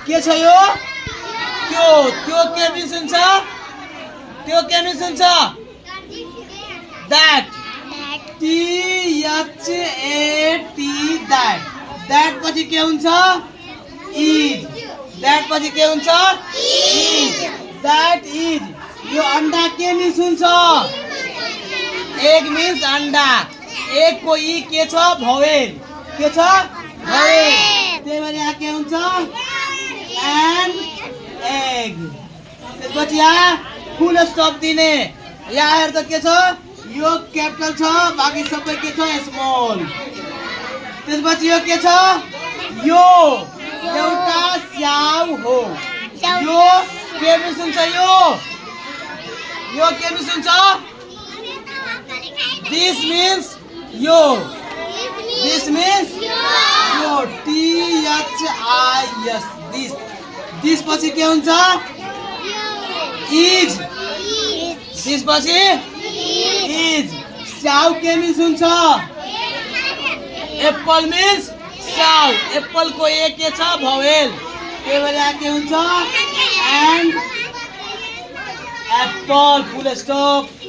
के छ यो त्यो त्यो के मिन्स हुन्छ त्यो के मिन्स हुन्छ that T H A T that पछि के हुन्छ is that पछि के हुन्छ is that is यो अंडा के मिन्स हुन्छ egg means अंडा egg को ई के छ भवेल के छ भवेल त्यही भएर यहाँ के हुन्छ an egg त्यसपछि यहाँ फुल स्टप दिने यहाँ हेर त के छ यो क्यापिटल छ बाकी सबै के छ स्मल त्यसपछि यो के छ यो एउटा स्याउ हो यो के मिन्स हुन्छ यो के मिन्स हुन्छ this means yo this means yo T H I S this पछि के हुन्छ is this पछि is स्याउ के मिन्स हुन्छ एप्पल मिन्स स्याउ एप्पल को ए के छ भवेल त्यही भएर यहाँ के हुन्छ एन्ड एप्पल फुल स्टप